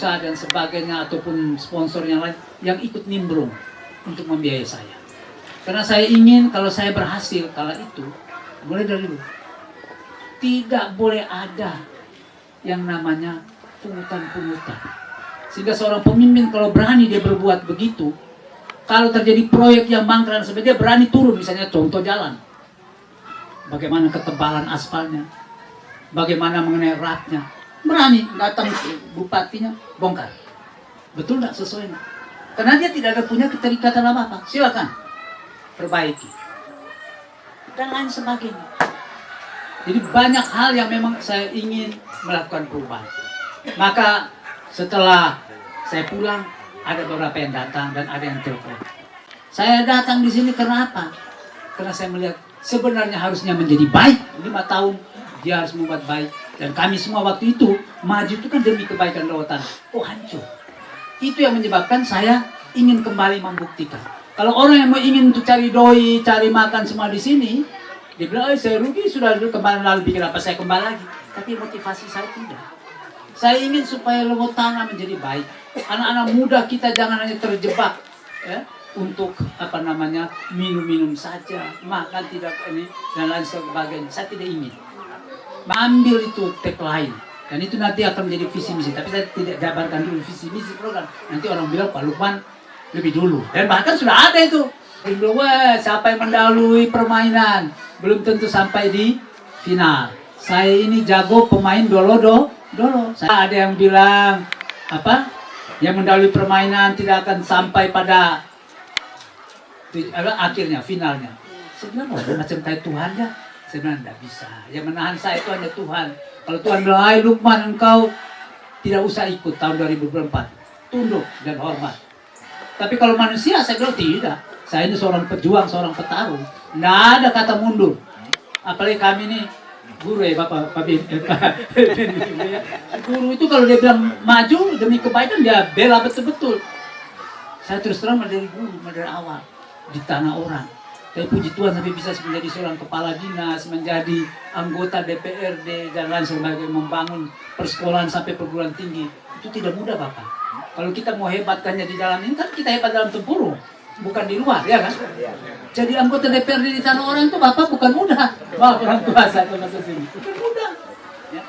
pengusaha dan sebagainya ataupun sponsor yang lain yang ikut nimbrung untuk membiayai saya. Karena saya ingin kalau saya berhasil kala itu, mulai dari dulu, tidak boleh ada yang namanya pungutan-pungutan. Sehingga seorang pemimpin kalau berani dia berbuat begitu, kalau terjadi proyek yang mangkrak sebenarnya dia berani turun, misalnya contoh jalan. Bagaimana ketebalan aspalnya, bagaimana mengenai ratnya, berani datang bupatinya bongkar. Betul nggak sesuai? Karena dia tidak ada punya keterikatan apa-apa. Silakan perbaiki dan lain sebagainya. Jadi banyak hal yang memang saya ingin melakukan perubahan. Maka setelah saya pulang, ada beberapa yang datang dan ada yang telepon. Saya datang di sini karena apa? Karena saya melihat sebenarnya harusnya menjadi baik. 5 tahun dia harus membuat baik. Dan kami semua waktu itu maju itu kan demi kebaikan bawah tanah. Oh hancur. Itu yang menyebabkan saya ingin kembali membuktikan. Kalau orang yang mau ingin untuk cari doi, cari makan semua di sini, dia bilang, saya rugi sudah dulu kemarin lalu bikin apa saya kembali lagi. Tapi motivasi saya tidak. Saya ingin supaya Lembut Tanah menjadi baik. Anak-anak muda kita jangan hanya terjebak ya, untuk apa namanya minum-minum saja, makan tidak ini dan lain sebagainya. Saya tidak ingin. Ambil itu tagline dan itu nanti akan menjadi visi misi. Tapi saya tidak jabarkan dulu visi misi program. Nanti orang bilang Pak Lukman lebih dulu. Dan bahkan sudah ada itu. Belum siapa yang mendahului permainan belum tentu sampai di final. Saya ini jago pemain dolo. Saya ada yang bilang apa? Yang mendahului permainan tidak akan sampai pada akhirnya finalnya. Sebenarnya macam kayak Tuhan ya. Sebenarnya tidak bisa. Yang menahan saya itu hanya Tuhan. Kalau Tuhan bilang, "Hai Lukman, engkau tidak usah ikut tahun 2024. Tunduk dan hormat." Tapi kalau manusia saya bilang tidak. Saya ini seorang pejuang, seorang petarung. Tidak ada kata mundur. Apalagi kami ini guru ya Bapak Ben. Guru itu kalau dia bilang maju demi kebaikan dia bela betul-betul. Saya terus terang dari guru, dari awal di tanah orang. Tapi puji Tuhan sampai bisa menjadi seorang kepala dinas, menjadi anggota DPRD dan lain sebagainya, membangun persekolahan sampai perguruan tinggi. Itu tidak mudah Bapak. Kalau kita mau hebatkannya di dalam ini kan kita hebat dalam tempurung, bukan di luar, ya kan? Jadi anggota DPRD di tanah orang itu Bapak bukan mudah. Wah, orang tua saya masa sini. Bukan mudah. Ya.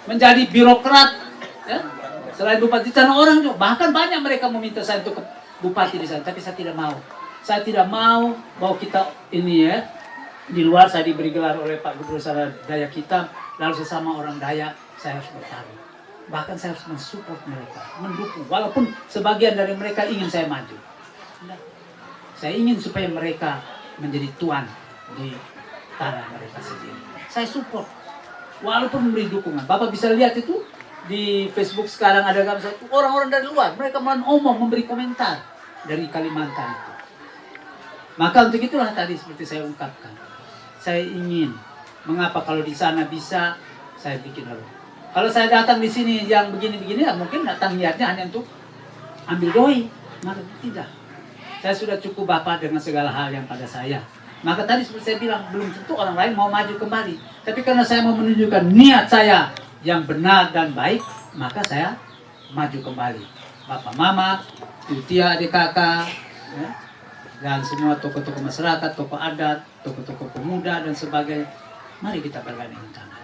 Menjadi birokrat, ya. Selain bupati di tanah orang juga, bahkan banyak mereka meminta saya untuk bupati di sana, tapi saya tidak mau. Saya tidak mau bahwa kita ini ya di luar saya diberi gelar oleh Pak Gubernur Dayak Hitam, lalu sesama orang Dayak saya harus bertarung. Bahkan saya harus mensupport mereka, mendukung. Walaupun sebagian dari mereka ingin saya maju. Nah, saya ingin supaya mereka menjadi tuan di tanah mereka sendiri. Saya support, walaupun memberi dukungan. Bapak bisa lihat itu di Facebook sekarang ada gambar orang-orang dari luar. Mereka ngomong, memberi komentar dari Kalimantan itu. Maka untuk itulah tadi seperti saya ungkapkan. Saya ingin, mengapa kalau di sana bisa, saya bikin lalu. Kalau saya datang di sini yang begini-begini, ya mungkin datang niatnya hanya untuk ambil doi. Maka tidak. Saya sudah cukup Bapak dengan segala hal yang pada saya. Maka tadi seperti saya bilang, belum tentu orang lain mau maju kembali. Tapi karena saya mau menunjukkan niat saya yang benar dan baik, maka saya maju kembali. Bapak Mama, Tutia, adik kakak, ya, dan semua tokoh-tokoh masyarakat, tokoh adat, tokoh-tokoh pemuda dan sebagainya. Mari kita bergandingan tangan.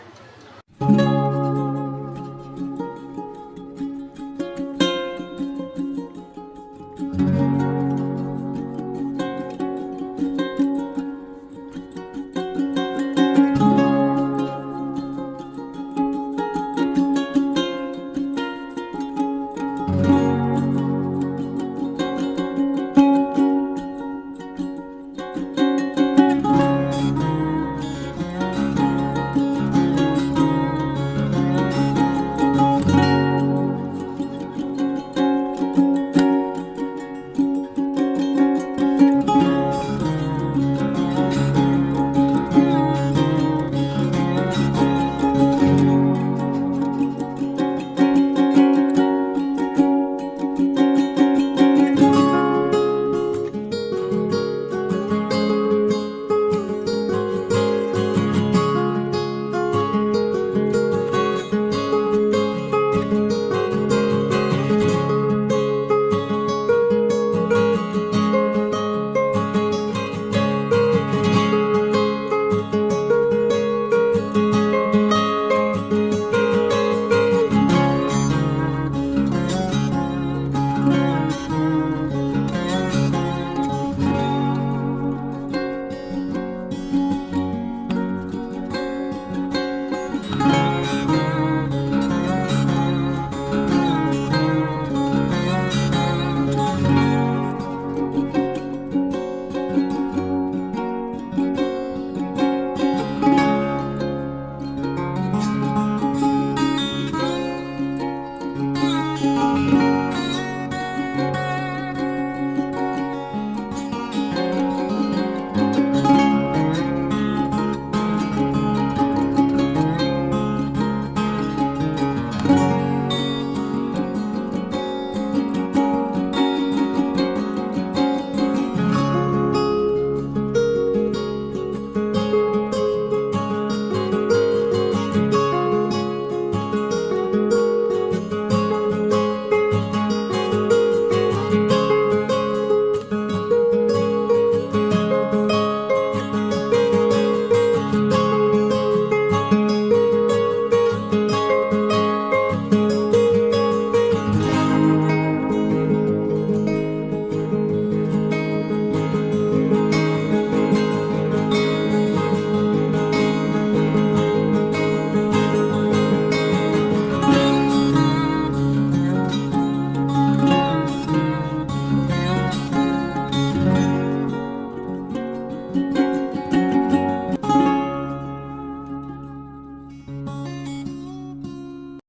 Thank